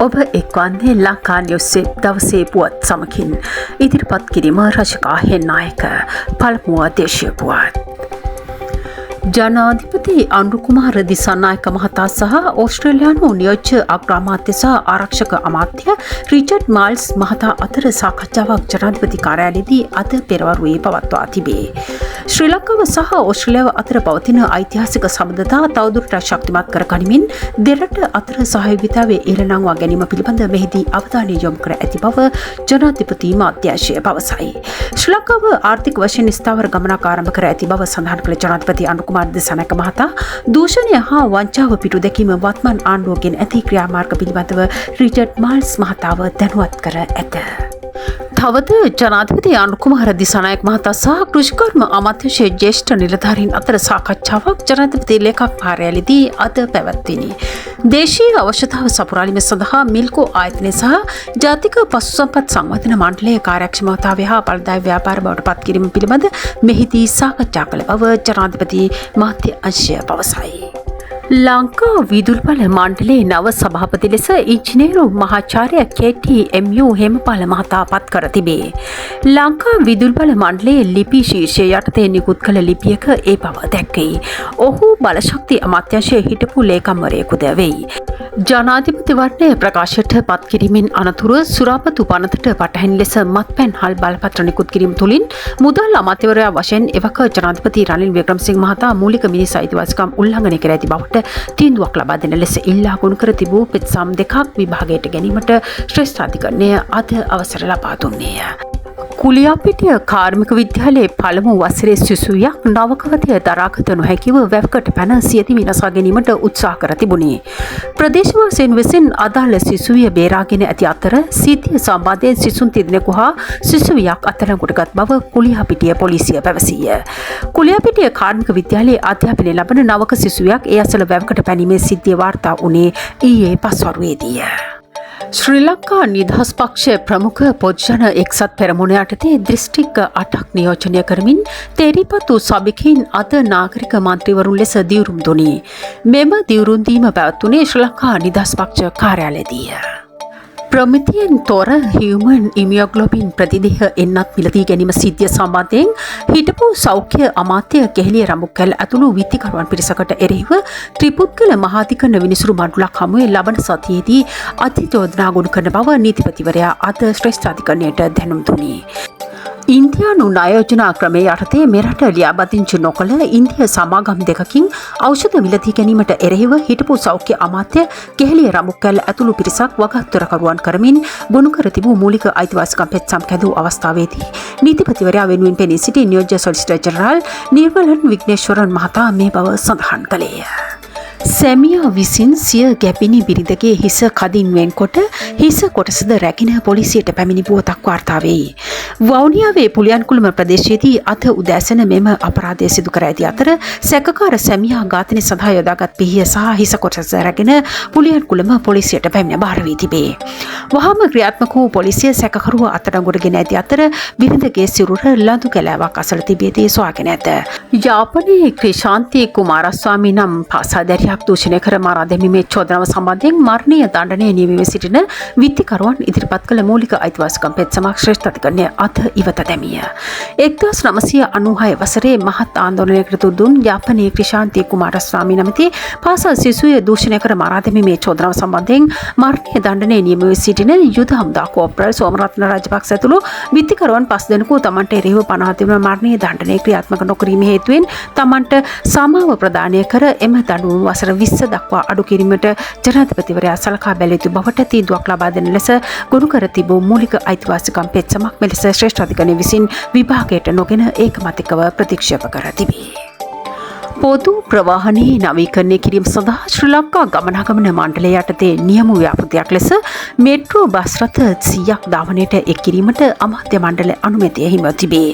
ඔබ එක්වන්නේ ලංකා නිවුස් දවසේ පුවත් සමකින් ඉදිරිපත් කිරීම රශකා හෙන්නායක පළමුව දේශීය පුවත්. ජනාධිපති අනුර කුමාර දිසානායක මහතා සහ ඕස්ට්‍රේලියානු නියෝජ්‍ය අග්‍රාමාත්‍ය සහ ආරක්ෂක අමාත්‍ය රිචඩ් මාල්ස් මහතා අතර සාකච්ඡාවක් ජනාධිපති කාර්යාලයේදී අද පෙරවරුවේ පවත්වා තිබේ. ශ්‍රී ලංකාව සහ ඕස්ට්‍රේලියාව අතර පවතින ඓතිහාසික සම්බන්ධතා තවදුරටත් ශක්තිමත් කර ගනිමින් දෙරට අතර සහයෝගීතාවයේ ඉහළ නංවා ගැනීම පිළිබඳ මෙහිදී අවධානය යොමු කර ඇති බව ජනාධිපති මාධ්‍යාංශය පවසයි. ශ්‍රී ලංකාව ආර්ථික වශයෙන් ස්ථාවර ගමනක් ආරම්භ කර ඇති බව සඳහන් කළ ජනාධිපති අනුර කුමාර දිසානායක මහතා දූෂණය හා වංචාව පිටු දැකීම වත්මන් ආණ්ඩුවකින් ඇති ක්‍රියාමාර්ග පිළිබඳව රිචඩ් මාල්ස් මහතාව දැනුවත් කර ඇත. තවද ජනාධිපති අනුර කුමාර දිසානායක මහතා සහ කෘෂිකර්ම අමාත්‍යාංශයේ ජ්‍යෙෂ්ඨ නිලධාරීන් අතර සාකච්ඡාවක් ජනාධිපති ලේකම් කාර්යාලයේදී අද පැවැත්විණි. දේශීය අවශ්‍යතාව සපුරාලීම සඳහා මිල්කෝ ආයතනය සහ ජාතික පශුසම්පත් සංවර්ධන මණ්ඩලයේ කාර්යක්ෂමතාවය හා ඵලදායී ව්‍යාපාර බවට පත් කිරීම පිළිබඳ මෙහිදී සාකච්ඡා කළ බව ජනාධිපති මාධ්‍යාංශය පවසයි. ලංකා විදුලිබල මණ්ඩලයේ නව සභාපති ලෙස ඉංජිනේරු මහාචාර්ය KTMU හේමපාල මහතා පත් කර තිබේ. ලංකා විදුලිබල මණ්ඩලයේ ලිපි ශීර්ෂය යටතේ නිකුත් කළ ලිපියක ඒ බව දැක්කේ. ඔහු බලශක්ති අමාත්‍යාංශයේ හිටපු ලේකම්වරයෙකුද වෙයි. ජනාධිපතිවරණය ප්‍රකාශයට පත් කිරීමෙන් අනතුරුව සුරාපතු පනතට පටහැනි ලෙස මත්පැන් හල් බලපත්‍ර නිකුත් කිරීම තුළින් මුදල් අමාත්‍යවරයා වශයෙන් එවක ජනාධිපති රනිල් වික්‍රමසිංහ මහතා මූලික මිනිස් අයිතිවාසිකම් උල්ලංඝනය කර ඇති බවට තීන්දුවක් ලබා දෙන ලෙස ඉල්ලා ගොනු කර තිබූ පෙත්සම් දෙකක් විභාගයට ගැනීමට ශ්‍රේෂ්ඨාධිකරණය අද අවසර ලබා දුන්නේය. කුලියාපිටිය කාර්මික විද්‍යාලයේ පළමු වසරේ සිසුවියක් නවකවතිය දරාගත නොහැකිව වැවකට පැන සියදිවි නසා ගැනීමට උත්සාහ කර තිබුණේ. ප්‍රදේශවාසීන් විසින් අදාළ සිසුවිය බේරාගෙන ඇති අතර සිද්ධිය සම්බන්ධයෙන් සිසුන් තිදෙනෙකු හා සිසුවියක් අත්අඩංගුවට බව කුලියාපිටිය පොලිසිය පැවසීය. කුලියාපිටිය කාර්මික විද්‍යාලයේ අධ්‍යාපනය ලබන නවක සිසුවියක් ඒ අසල වැවකට පැනීමේ සිද්ධිය වාර්තා වුණේ ඊයේ පස්වරුවේදීය. ශ්‍රී ලංකා නිදහස් පක්ෂ ප්‍රමුඛ පොදුජන එක්සත් පෙරමුණ යටතේ දිස්ත්‍රික්ක 8ක් නියෝජනය කරමින් තේරීපත් වූ සභිකයින් අද නාගරික මන්ත්‍රීවරුන් ලෙස දිවුරුම් දුනි. මෙම දිවුරුම් දීම පැවැත්වුණේ ශ්‍රී ලංකා නිදහස් පක්ෂ කාර්යාලයේදීය. ප්‍රමිතියෙන් තොර හියුමන් ඉමියොග්ලොබින් ප්‍රතිදේහ එන්නත් මිලදී ගැනීම සිද්ධිය සම්බන්ධයෙන් හිටපු සෞඛ්‍ය අමාත්‍ය කෙහෙලිය රඹුක්කැල ඇතුළු විත්තිකරුවන් පිරිසකට එරෙහිව ත්‍රිපුද්ගල මහාධිකරණ විනිසුරු මණ්ඩලයක් හමුවේ ලබන සතියේදී අධිචෝදනා ගොනු කරන බව නීතිපතිවරයා අද ශ්‍රේෂ්ඨාධිකරණයට දැනුම් දුනි. ඉන්දියානු ණයෝජනා ක්‍රමයේ යටතේ මෙරට ලියාපදිංචි නොකළ ඉන්දිය සමාගම් දෙකකින් ඖෂධ මිලදී ගැනීමට එරෙහිව හිටපු සෞඛ්‍ය අමාත්‍ය කෙහෙලිය රඹුක්කැල ඇතුළු පිරිසක් වගඋත්තරකරුවන් කරමින් ගොනු කර තිබූ මූලික අයිතිවාසිකම් පෙත්සම් කැඳවූ අවස්ථාවේදී නීතිපතිවරයා වෙනුවෙන් පෙනී සිටි නියෝජ්‍ය සොලිසිටර් ජෙනරාල් නිර්මලන් විග්නේශ්වරන් මහතා මේ බව සඳහන් කළේය. සැමියා විසින් සිය ගැබිණි බිරිඳගේ හිස කදින් වෙන්කොට හිස කොටසද රැගෙන පොලිසියට පැමිණි පුවතක් වාර්තා වෙයි. වවුනියාවේ පුලියන්කුළුම ප්‍රදේශයේදී අද උදෑසන මෙම අපරාධය සිදු කර ඇති අතර සැකකාර සැමියා ඝාතනය සඳහා යොදාගත් පිහිය සහ හිස කොටස රැගෙන පුලියන්කුළුම පොලිසියට පැමිණ බාර වී තිබේ. වහාම ක්‍රියාත්මක වූ පොලිසිය සැකකරුව අත්අඩංගුවට ගෙන ඇති අතර බිරිඳගේ සිරුර ලඳු කැලෑවක් අසල තිබියදී සොයාගෙන ඇත. යාපනයේ ක්‍රිෂාන්ති කුමාරස්වාමී නම් පාසාදැරියක් දූෂණය කර මරා දැමීමේ චෝදනාව සම්බන්ධයෙන් මරණීය දණ්ඩනය නියමිව සිටින විත්තිකරුවන් ඉදිරිපත් කළ මූලික අයිතිවාසිකම් පෙත්සමක් ශ්‍රේෂ්ඨාධිකරණය අද ඉවත දැමිය. 1996 වසරේ මහත් ආන්දෝලනයකට තුඩුන් යාපනයේ ක්‍රිෂාන්ති කුමාරස්වාමී නැමැති පාසල් සිසුවේ දූෂණය කර මරා දැමීමේ චෝදනාව සම්බන්ධයෙන් මරණීය දණ්ඩනය නියමිව සිටින යුද හමුදා කෝප්‍රල් සෝමරත්න රාජපක්ෂ ඇතුළු විත්තිකරුවන් 5 දෙනෙකු තමන්ට එරෙහිව පනවා තිබෙන මරණීය දණ්ඩනය ක්‍රියාත්මක නොකිරීම හේතුවෙන් තමන්ට සමාව ප්‍රදානය කර එම දඬුවම වසර 20 දක්වා අඩු කිරීමට ජනාධිපතිවරයා සලකා බැලිය යුතු බවට තීන්දුවක් ලබා දෙන ලෙස ගොනු කර තිබූ මූලික අයිතිවාසිකම් පෙත්සමක් මෙලෙස ශ්‍රේෂ්ඨාධිකරණය විසින් විභාගයට නොගෙන ඒකමතිකව ප්‍රතික්ෂේප කර තිබේ. පොදු ප්‍රවාහනයේ නවීකරණය කිරීම සඳහා ශ්‍රී ලංකා ගමනාගමන මණ්ඩලය යටතේ නියම ව්‍යාපෘතියක් ලෙස මෙට්‍රෝ බස් රථ 100ක් ධාවනයට එක් කිරීමට අමාත්‍ය මණ්ඩල අනුමැතිය හිමිව තිබේ.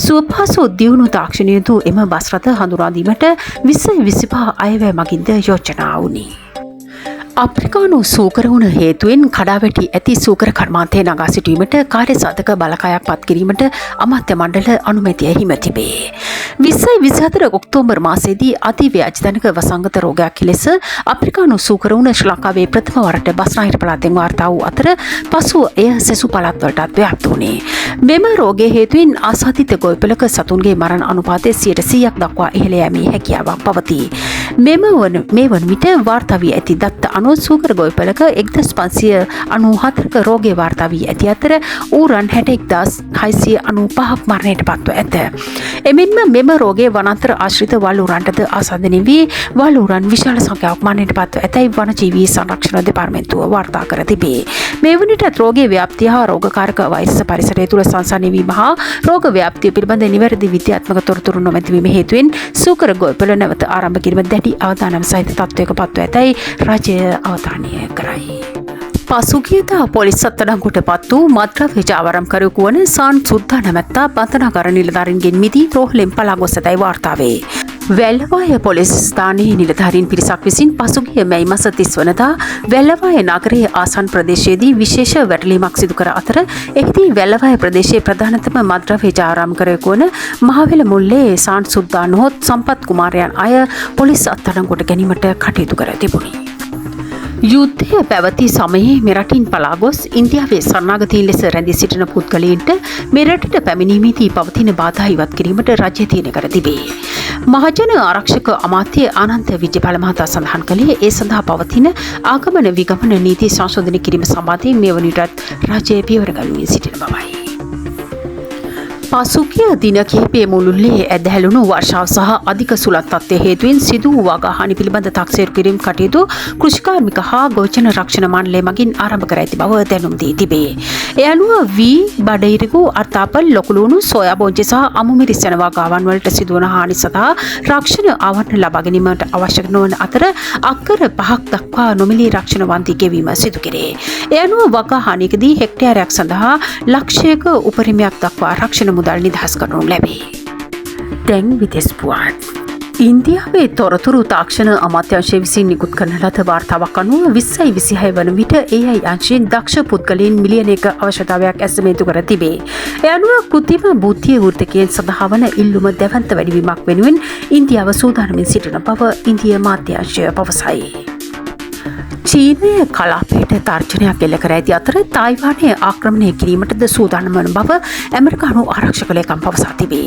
සුවපහසු දියුණු තාක්ෂණය යුතු එම බස් රථ හඳුනා දීමට 2025 අයවැය මගින්ද යෝජනා වුණි. අප්‍රිකානු සූකරවුණ හේතුවෙන් කඩාවැටි ඇති සූකර කර්මාන්තය නගා සිටුවීමට කාර්යසාධක බලකායක් පත් කිරීමට අමාත්‍ය මණ්ඩල අනුමැතිය හිමි තිබේ. 2024 ඔක්තෝබර් මාසයේදී අතිව්‍යාජනක වසංගත රෝගයක් ලෙස අප්‍රිකානු සූකරවුණ ශ්‍රී ලංකාවේ ප්‍රථම වරට බස්නාහිර පළාතෙන් වාර්තා වූ අතර පසුව එය සෙසු පළාත්වලටත් ව්‍යාප්ත වුණේ. මෙම රෝගයේ හේතුවෙන් ආසාදිත ගොවිපළක සතුන්ගේ මරණ අනුපාතය 100% දක්වා ඉහළ යෑමේ හැකියාවක් පවතී. මේ වන විට වාර්තා වී ඇති දත්ත අනුව සූකර ගොවිපළක 1594ක රෝගය වාර්තා වී ඇති අතර ඌරන් 61695ක් මරණයට පත්ව ඇත. එමෙන්ම මෙම රෝගයේ වනාන්තර ආශ්‍රිත වල් ඌරන්ටද ආසාදනය වී වල් ඌරන් විශාල සංඛ්‍යාවක් මරණයට පත්ව ඇතැයි වනජීවී සංරක්ෂණ දෙපාර්තමේන්තුව වාර්තා කර තිබේ. මේ වනවිට රෝගයේ ව්‍යාප්තිය හා රෝගකාරක වෛරස් පරිසරය තුළ සංසන්දනය වීම හා රෝග ව්‍යාප්තිය පිළිබඳ නිවැරදි විද්‍යාත්මක තොරතුරු නොමැතිවීම හේතුවෙන් සූකර ගොවිපළ නැවත ආරම්භ කිරීම දැඩි අවදානම් සහිත තත්ත්වයක පත්ව ඇතැයි රජය අවධානය කරයි. පසුගියදා පොලිස් අත්අඩංගුවට පත් වූ මත්ද්‍රව්‍ය ජාවාරම්කරුවෙකු වන සාන් සුද්දා නැමැත්තා බන්ධනාගාර නිලධාරීන්ගෙන් මිදී රෝහලෙන් පලා ගොස් ඇතැයි වාර්තා වේ. වැල්ලවාය පොලිස් ස්ථානයේ නිලධාරීන් පිරිසක් විසින් පසුගිය මැයි මාස 30 වනදා වැල්ලවාය නගරයේ ආසන් ප්‍රදේශයේදී විශේෂ වැටලීමක් සිදු කර අතර එහිදී වැල්ලවාය ප්‍රදේශයේ ප්‍රධානතම මත්ද්‍රව්‍ය ජාවාරම්කරුවෙකු වන මහවැල මුල්ලේ සාන් සුද්දා නොහොත් සම්පත් කුමාරයන් අය පොලිස් අත්අඩංගුවට ගැනීමට කටයුතු කර තිබුණි. යුද්ධය පැවති සමයේ මෙරටින් පලා ගොස් ඉන්දියාවේ සරණාගතීන් ලෙස රැඳී සිටින පුද්ගලයන්ට මෙරටට පැමිණීමේදී පවතින බාධා ඉවත් කිරීමට රජය තීරණය කර තිබේ. මහජන ආරක්ෂක අමාත්‍ය ආනන්ද විජේපාල මහතා සඳහන් කළේ ඒ සඳහා පවතින ආගමන විගමන නීති සංශෝධනය කිරීම සම්බන්ධයෙන් මේ වන විටත් රජය පියවර ගනිමින් සිටින බවයි. පසුගිය දින කිහිපයේ මුළුල්ලේ ඇදහැළුණු වර්ෂාව සහ අධික සුළං තත්ත්වය හේතුවෙන් සිදු වූ වගහානි පිළිබඳ තක්සේරු කිරීම කටයුතු කෘෂිකාර්මික හා ගෝචන රක්ෂණ මණ්ඩලය මගින් ආරම්භ කර ඇති බව දැනුම් දී තිබේ. ඒ අනුව වී බඩඉරිගු අර්තාපල් ලොකුලුණු සෝයා බෝංචි සහ අමුමිරිස් යන වගාවන් වලට සිදුවන හානි සඳහා රක්ෂණ ආවරණ ලබා ගැනීමට අවශ්‍ය නොවන අතර අක්කර 5ක් දක්වා නොමිලේ රක්ෂණ වන්දි ගෙවීම සිදු කෙරේ. ඒ අනුව වගහානිකදී හෙක්ටයාරයක් සඳහා ලක්ෂයක උපරිමයක් දක්වා රක්ෂණ මුදල් නිදහස් කරනු ලැබේ. දැන් විදෙස් පුවත්. ඉන්දියාවේ තොරතුරු තාක්ෂණ අමාත්‍යාංශය විසින් නිකුත් කරන ලද වාර්තාවක් අනුව 2026 වන විට AI අංශයෙන් දක්ෂ පුද්ගලයන් මිලියනයක අවශ්‍යතාවයක් ඇසමේතු කර තිබේ. ඒ අනුව කෘත්‍රිම බුද්ධිය වෘත්තකයන් සඳහා වන ඉල්ලුම දැවන්ත වැඩිවීමක් වෙනුවෙන් ඉන්දියාව සූදානමින් සිටින බව ඉන්දිය මාධ්‍යාංශය පවසයි. චීනය කලාපයට තර්ජනයක් එල්ල කර ඇති අතර තායිවානය ආක්‍රමණය කිරීමටද සූදානම් වන බව ඇමරිකානු ආරක්ෂක ලේකම් පවසා තිබේ.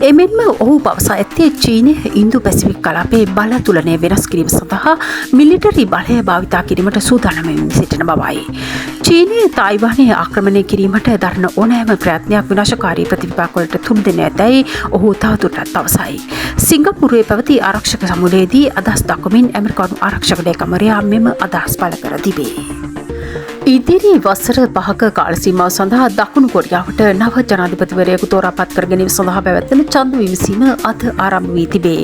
එමෙන්ම ඔහු පවසා ඇත්තේ චීනය ඉන්දු පැසිෆික් කලාපයේ බල තුලනය වෙනස් කිරීම සඳහා මිලිටරි බලය භාවිතා කිරීමට සූදානම්ව සිටින බවයි. චීනය තායිවානය ආක්‍රමණය කිරීමට දරන ඕනෑම ප්‍රයත්නයක් විනාශකාරී ප්‍රතිවිපාක වලට තුඩු දෙන ඇතැයි ඔහු තවදුරටත් පවසයි. සිංගප්පූරුවේ පැවති ආරක්ෂක සමුලේදී අදහස් දක්වමින් ඇමරිකානු ආරක්ෂක ලේකම්වරයා මෙම අදහස් පළ කර තිබේ. ඉදිරි වසර 5ක කාල සීමාව සඳහා දකුණු කොරියාවට නව ජනාධිපතිවරයෙකු තෝරාපත් කර ගැනීම සඳහා පැවැත්වෙන ඡන්ද විමසීම අද ආරම්භ වී තිබේ.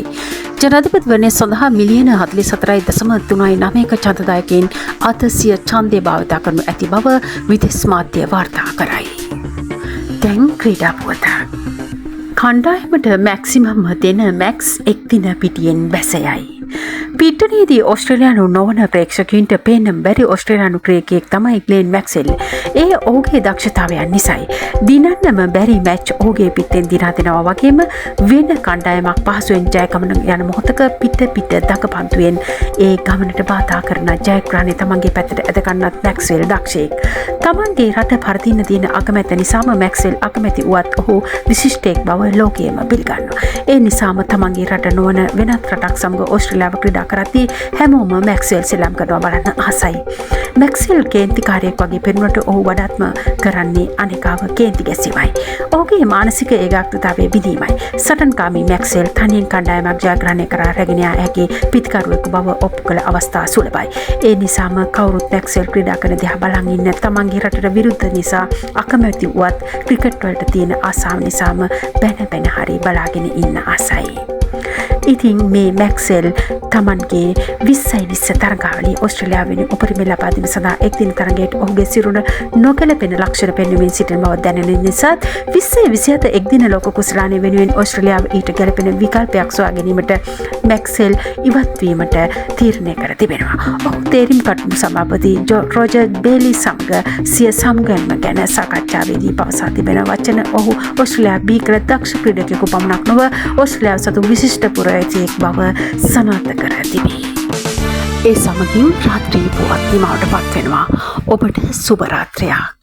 ජනාධිපතිවරණය සඳහා මිලියන 44.39ක ඡන්දදායකයින් අද සිය ඡන්දය භාවිත කරනු ඇති බව විදේශ මාධ්‍ය වාර්තා කරයි. දැන් ක්‍රීඩා පුවත. කණ්ඩායමට මැක්සිමම් දෙන මැක්ස් එක් දින පිටියෙන් බැසයයි. පිට්ටනයේදී ඔස්ට්‍රේලියානු නොවන ප්‍රේක්ෂකයින්ට පේනම් බැරි ඔස්ට්‍රේලියානු ක්‍රිකටරයෙක් තමයි ග්ලෙන් මැක්ස්වෙල්. ඒ ඔහුගේ දක්ෂතාවයන් නිසයි. දිනන්නම බැරි මැච් ඔහුගේ පිටෙන් දිනා දෙනවා වගේම වෙන කණ්ඩායමක් පහසුවෙන් ජය ගමන යන මොහොතක පිට දඟපන්තුවෙන් ඒ ගමනට බාධා කරන ජයග්‍රහණය තමන්ගේ පැත්තට ඇද ගන්නත් මැක්ස්වෙල් දක්ෂයෙක්. තමන්ගේ රට පරදින්න තියෙන අකමැත්ත නිසාම මැක්ස්වෙල් අකමැති වුවත් ඔහු විශිෂ්ටයෙක් බව ලෝකයේම පිළිගන්නවා. ඒ නිසාම තමන්ගේ රට නොවන වෙනත් රටක් සමග ඔස්ට්‍රේලියාව ක්‍රීඩා කරද්දී හැමෝම මැක්ස්වෙල් සෙල්ලම් කරනවා බලන්න ආසයි. මැක්ස්වෙල් කේන්තිකාරයෙක් වගේ පෙනුනට ඔහු වඩාත්ම කරන්නේ අනිකාව කේන්ති ගැසීමයි. ඔහුගේ මානසික ඒකාග්‍රතාවය බිඳීමයි. සටන්කාමී මැක්ස්වෙල් තනියෙන් කණ්ඩායමක් ජයග්‍රහණය කරා රැගෙන යා හැකි පිතිකරුවෙකු බව ඔප්පු කළ අවස්ථා සුලභයි. ඒ නිසාම කවුරුත් මැක්ස්වෙල් ක්‍රීඩා කරන දිහා බලන් ඉන්න තමන්ගේ රටට විරුද්ධ නිසා අකමැති වුවත් ක්‍රිකට් වලට තියෙන ආසාව නිසාම බැන හරි බලාගෙන ඉන්න ආසයි. ඉතින් මේ මැක්සෙල් තමන්ගේ 20 තරගාවලි ඔස්ට්‍රේලියාවෙන් උපරිම ලබා දීම සඳහා එක්දින තරගයට ඔහුගේ සිරුර නොගැලපෙන ලක්ෂණ පෙන්වමින් සිටින බව දැනෙන නිසාත් 2027 එක්දින ලෝක කුසලානය වෙනුවෙන් ඔස්ට්‍රේලියාව ඊට ගැලපෙන විකල්පයක් සොයා ගැනීමට මැක්සෙල් ඉවත් වීමට තීරණය කර තිබෙනවා. ඔහු තේරීම් කටයුතු සභාපති රොජර් බේලි සමග සිය සමුගන්ම ගැන සාකච්ඡාවේදී පවසා තිබෙන වචන ඔහු ඔස්ට්‍රේලියා බීකර දක්ෂ ක්‍රීඩකයෙකු පමණක් නොව ඔස්ට්‍රේලියාව සතු විශිෂ්ට පුරවැසියෙක් බව සනාථ කර තිබේ. ඒ සමගින් රාත්‍රී පුවත් නිමවට පත්වෙනවා. ඔබට සුබ රාත්‍රියක්.